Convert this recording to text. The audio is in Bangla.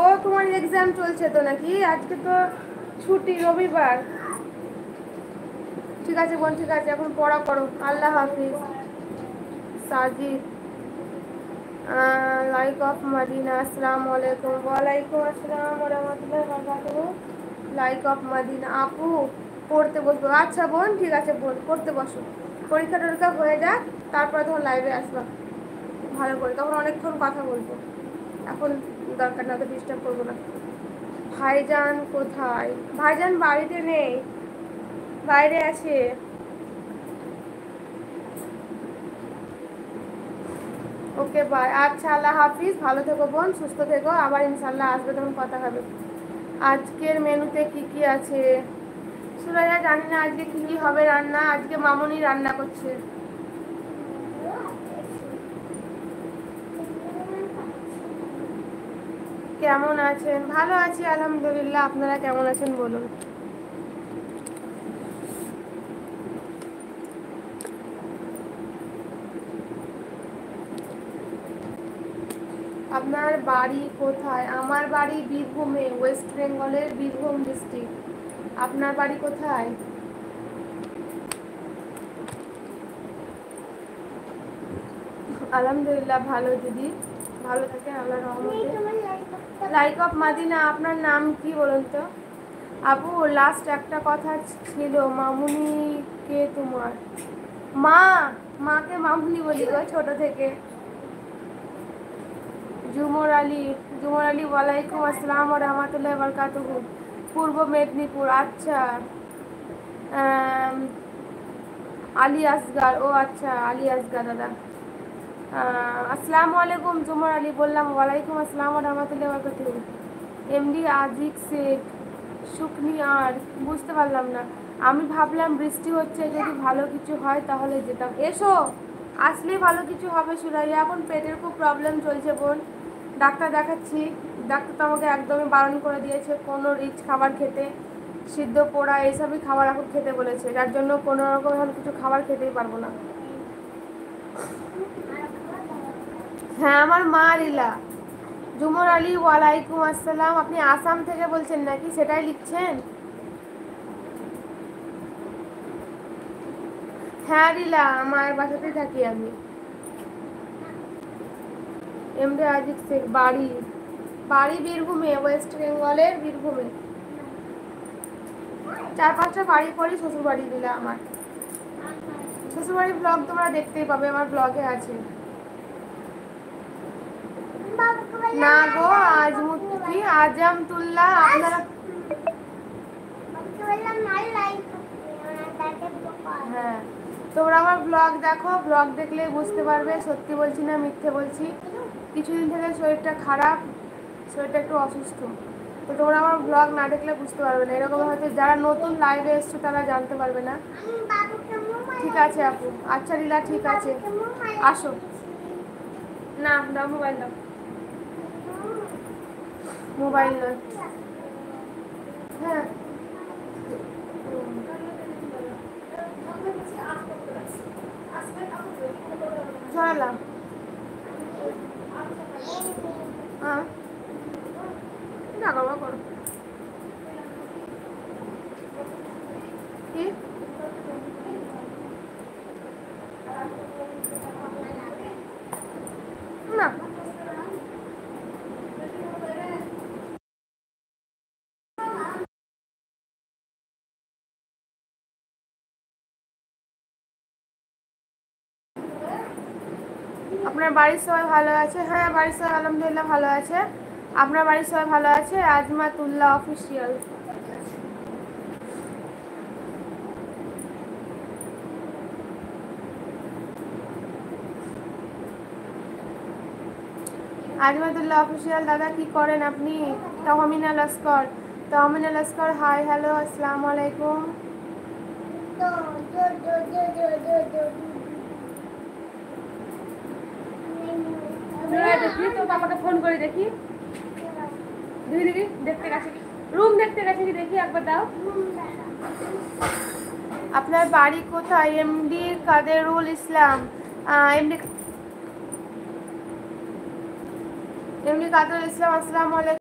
ও তোমার এক্সাম চলছে তো নাকি? আজকে তো ছুটি, রবিবার। ঠিক আছে বোন, ঠিক আছে, এখন পড়া করো। আল্লাহ হাফিজ। সাজিদ লাইক অফ মদিনা, আসসালামু আলাইকুম। ওয়ালাইকুম আসসালাম ওয়া রাহমাতুল্লাহি ওয়া বারাকাতুহু। Like of Medina. আপু পড়তে বসবো? আচ্ছা বোন, ঠিক আছে বোন, পড়তে বসো। পরীক্ষা টরীক্ষা হয়ে যাক, তারপরে তখন লাইভে আসবা ভালো করে, তখন অনেকক্ষণ কথা বলবো। এখন দরকার না, তো ডিস্টার্ব করবো না। ভাইজান কোথায়? ভাইজান বাড়িতে নেই, বাইরে আছে। Okay bye. আচ্ছা আল্লাহ হাফিজ, ভালো থেকো বোন, সুস্থ থেকো, আবার ইনশাল্লাহ আসবে, তখন কথা হবে। আজকের মেনুতে কি কি আছে? সুরাইয়া জানি না আজকে কি কি হবে রান্না, আজকে মামুনি রান্না করছে। কেমন আছেন? ভালো আছি আলহামদুলিল্লাহ, আপনারা কেমন আছেন বলুন? আপনার বাড়ি কোথায়? আমার বাড়ি বীরভূমে, ওয়েস্ট বেঙ্গলের বীরভূম ডিস্ট্রিক্ট। আপনার বাড়ি কোথায়? আলহামদুলিল্লাহ ভালো দিদি, ভালো থাকেন আল্লাহর রহমতে। লাইক অফ মাদিনা, আপনার নাম কি বলুন তো? আপু লাস্ট একটা কথা ছিল, মামুনি কে তোমার? মা, মাকে মামুনি বলি গো ছোট থেকে। জুমর আলী, জুমর আলী ওয়ালাইকুম আসসালাম ওয়া রাহমাতুল্লাহি ওয়া বারাকাতুহু। পূর্ব মেদিনীপুর। আচ্ছা। আলী আসগার, ও আচ্ছা আলী আসগার দাদা। আসসালামু আলাইকুম জুমর আলী। বললাম ওয়ালাইকুম আসসালাম ওয়া রাহমাতুল্লাহি ওয়া বারাকাতুহু। এমডি আজিক শেখ শুকনি, আর বুঝতে পারলাম না। আমি ভাবলাম বৃষ্টি হচ্ছে, যদি ভালো কিছু হয় তাহলে যেতাম। এসো, আসলেই ভালো কিছু হবে সুরাইয়া। এখন পেটের খুব প্রবলেম চলছে বোন, ডাক্তার দেখাচ্ছি। ডাক্তার তো আমাকে একদমই বারণ করে দিয়েছে কোনো রিচ খাবার খেতে, সিদ্ধ পোড়া এইসবই খাবার এখন খেতে বলেছে, যার জন্য কোনো রকম এখন কিছু খাবার খেতেই পারবো না। হ্যাঁ আমার মা লীলা। জুমর আলী ওয়ালাইকুম আসসালাম। আপনি আসাম থেকে বলছেন নাকি, সেটাই লিখছেন? হ্যাঁ লীলা, মায়ের বাসাতেই থাকি আমি। এমডি আজিজ শেখ, বাড়ি বাড়ি বীরভূমে, ওয়েস্ট বেঙ্গলের বীরভূমে। 4-5টা বাড়ি পরই শ্বশুর বাড়ি লীলা আমার। শ্বশুরবাড়ির ব্লগ তোমরা দেখতেই পাবে, আমার ব্লগে আছে। না গো, আজমুদ্দি আজমতুল্লাহ আপনারা। হ্যাঁ, তোমরা আমার ব্লগ দেখো, ব্লগ দেখলে বুঝতে পারবে সত্যি বলছি না মিথ্যে বলছি। কিছুদিন থেকে শরীরটা খারাপ, শরীরটা একটু অসুস্থ, তো তোমরা আমার ব্লগ না দেখলে বুঝতে পারবে না। এরকম হয়তো যারা নতুন লাইভে এসছো তারা জানতে পারবে না। ঠিক আছে আপু, আচ্ছা লীলা ঠিক আছে, আসো। না দাও মোবাইল, দাও মোবাইল নয়। হ্যাঁ ছড়ালাম। হ্যাঁ করো করো। কি না, আপনার বাড়ির সবাই ভালো আছে? হ্যাঁ বাড়ির সবাই আলহামদুলিল্লাহ ভালো আছে। আপনার বাড়ির সবাই ভালো আছে? আজমাতুল্লাহ অফিসিয়াল। আজমাতুল্লাহ অফিসিয়াল দাদা কি করেন আপনি? তহমিনা লস্কর, তহমিনা লস্কর হাই হ্যালো আসসালামু আলাইকুম। দেখি তো পাপাকে ফোন করে দেখি, দেখি দেখি দেখতে গেছে, রুম দেখতে গেছে কি দেখি একবার দাও। আপনার বাড়ি কোথায়? এমডি কাদেরুল ইসলাম। এমডি কাদেরুল ইসলাম, আসসালামু আলাইকুম।